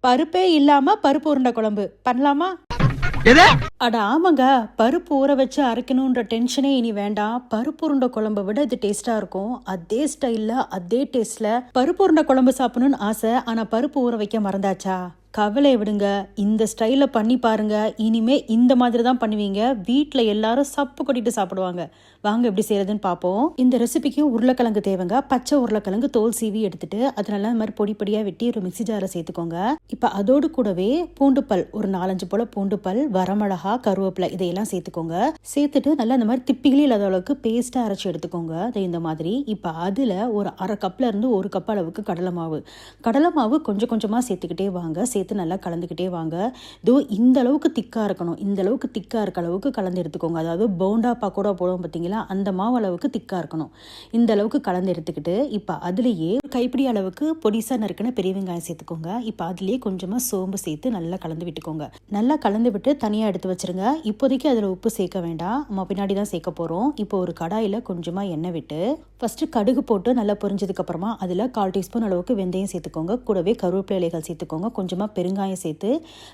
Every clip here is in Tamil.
பருப்பே இல்லாம பருப்பு உருண்டை குழம்பு பண்ணலாமா? அட ஆமாங்க, பருப்பு ஊற வச்சு அரைக்கணுன்ற டென்ஷனே இனி வேண்டாம். பருப்பு உருண்டை குழம்பை விட இது டேஸ்டா இருக்கும். அதே ஸ்டைல்ல அதே டேஸ்ட்ல பருப்பு உருண்டை குழம்பு சாப்பிடணும்னு ஆசை. ஆனா பருப்பு ஊற வைக்க மறந்தாச்சா? கவலை விடுங்க, இந்த ஸ்டைல பண்ணி பாருங்க. இனிமே இந்த மாதிரி தான் பண்ணுவீங்க. வீட்டில் எல்லாரும் சப்பு கொட்டிட்டு சாப்பிடுவாங்க. வாங்க எப்படி செய்யறதுன்னு பார்ப்போம். இந்த ரெசிபிக்கு உருளைக்கிழங்கு தேவைங்க. பச்சை உருளைக்கிழங்கு தோல் சீவி எடுத்துட்டு அது நல்லா இந்த மாதிரி பொடி பொடியாக வெட்டி ஒரு மிக்சி ஜாரை சேர்த்துக்கோங்க. இப்போ அதோடு கூடவே பூண்டு பல் ஒரு 4-5 போல பூண்டு பல், வரமிளகா, கருவேப்பிலை இதையெல்லாம் சேர்த்துக்கோங்க. சேர்த்துட்டு நல்லா இந்த மாதிரி திப்பிகளி இல்லாத அளவுக்கு பேஸ்ட்டாக அரைச்சி எடுத்துக்கோங்க. அது இந்த மாதிரி. இப்போ அதில் ஒரு 1/2 கப்ல இருந்து 1 கப் அளவுக்கு கடலை மாவு கொஞ்சம் கொஞ்சமாக சேர்த்துக்கிட்டே வாங்க. சேர்த்து நல்லா கலந்துக்கிட்டே வாங்க. இதோ இந்த அளவுக்கு திக்காக இருக்கணும். இந்த அளவுக்கு திக்காக இருக்க அளவுக்கு கலந்து எடுத்துக்கோங்க. அதாவது போண்டா பக்கோடா போடுவோம் பார்த்தீங்களா, அந்த மாவு அளவுக்கு திக்காக இருக்கணும். இந்த அளவுக்கு கலந்து எடுத்துக்கிட்டு இப்போ அதுலேயே கைப்பிடி அளவுக்கு பொடிசா நறுக்கின பெரிய வெங்காயம் சேர்த்துக்கோங்க. இப்போ அதுலேயே கொஞ்சமாக சோம்பு சேர்த்து நல்லா கலந்து விட்டுக்கோங்க. நல்லா கலந்து விட்டு தனியாக எடுத்து வச்சிருங்க. இப்போதைக்கு அதில் உப்பு சேர்க்க வேண்டாம், நம்ம பின்னாடி தான் சேர்க்க போகிறோம். இப்போ ஒரு கடாயில் கொஞ்சமாக எண்ணெய் விட்டு ஃபஸ்ட்டு கடுகு போட்டு நல்லா பொரிஞ்சதுக்கு அப்புறமா அதில் 1/4 டீஸ்பூன் அளவுக்கு வெந்தயம் சேர்த்துக்கோங்க. கூடவே கருவேப்பிலை இலைகள் சேர்த்துக்கோங்க. கொஞ்சமாக பெருங்காயம் சேர்த்து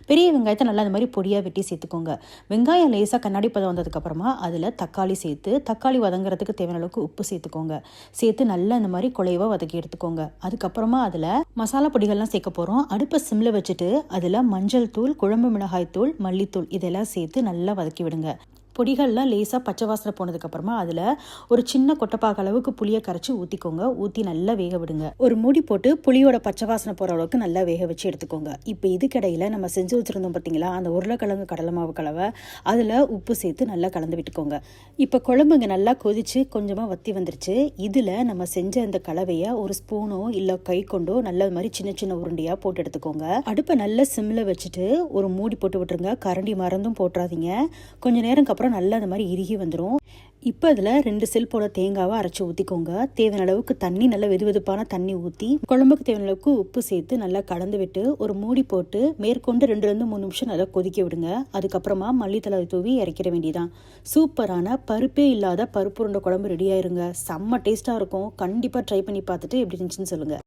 பெரிய வெங்காயத்தை நல்லா இந்த மாதிரி பொடியாக வெட்டி சேர்த்துக்கோங்க. வெங்காயம் லேசாக கண்ணாடி பதம் வந்ததுக்கப்புறமா அதில் தக்காளி சேர்த்து தக்காளி வதங்குறதுக்கு தேவையான அளவுக்கு உப்பு சேர்த்துக்கோங்க. சேர்த்து நல்லா இந்த மாதிரி குழைவாக வதக்கி எடுத்துக்கோங்க. அதுக்கப்புறமா அதில் மசாலா பொடிகள்லாம் சேர்க்க போகிறோம். அடுப்பை சிம்மில் வச்சுட்டு அதில் மஞ்சள் தூள், குழம்பு மிளகாய் தூள், மல்லித்தூள் இதெல்லாம் சேர்த்து நல்லா வதக்கி விடுங்க. பொடிகள்லாம் லேசாக பச்சை வாசனை போனதுக்கப்புறமா அதில் ஒரு சின்ன கொட்டைப்பாக்கு அளவுக்கு புளியை கரைச்சி ஊற்றிக்கோங்க. ஊற்றி நல்லா வேக விடுங்க. ஒரு மூடி போட்டு புளியோட பச்சை வாசனை போகிற அளவுக்கு நல்லா வேக வச்சு எடுத்துக்கோங்க. இப்போ இதுக்கடையில் நம்ம செஞ்சு வச்சுருந்தோம் பார்த்தீங்களா, அந்த உருளைக்கிழங்கு கடலை மாவு கலவை, அதில் உப்பு சேர்த்து நல்லா கலந்து விட்டுக்கோங்க. இப்போ குழம்புங்க நல்லா கொதிச்சு கொஞ்சமாக வத்தி வந்துருச்சு. இதில் நம்ம செஞ்ச அந்த கலவையை ஒரு ஸ்பூனோ இல்லை கை கொண்டோ நல்ல மாதிரி சின்ன சின்ன உருண்டையாக போட்டு எடுத்துக்கோங்க. அடுப்பை நல்லா சிம்மில் வச்சுட்டு ஒரு மூடி போட்டு விட்டுருங்க. கரண்டி மறந்தும் போட்டுறாதீங்க. கொஞ்சம் நேரம் அப்புறம் நல்லா இந்த மாதிரி இறுகி வந்துடும். இப்போ அதில் 2 செல் போல தேங்காவை அரைச்சி ஊற்றிக்கோங்க. தேவையான அளவுக்கு தண்ணி, நல்ல வெதுவெதுப்பான தண்ணி ஊற்றி குழம்புக்கு தேவையான அளவுக்கு உப்பு சேர்த்து நல்லா கலந்து விட்டு ஒரு மூடி போட்டு மேற்கொண்டு 2-3 நிமிஷம் நல்லா கொதிக்க விடுங்க. அதுக்கப்புறமா மல்லித்தலை தூவி இறக்கிற வேண்டியதான். சூப்பரான பருப்பே இல்லாத பருப்பு உருண்டை குழம்பு ரெடி ஆயிருங்க. செம்ம டேஸ்ட்டாக இருக்கும். கண்டிப்பாக ட்ரை பண்ணி பார்த்துட்டு எப்படி இருந்துச்சுன்னு சொல்லுங்கள்.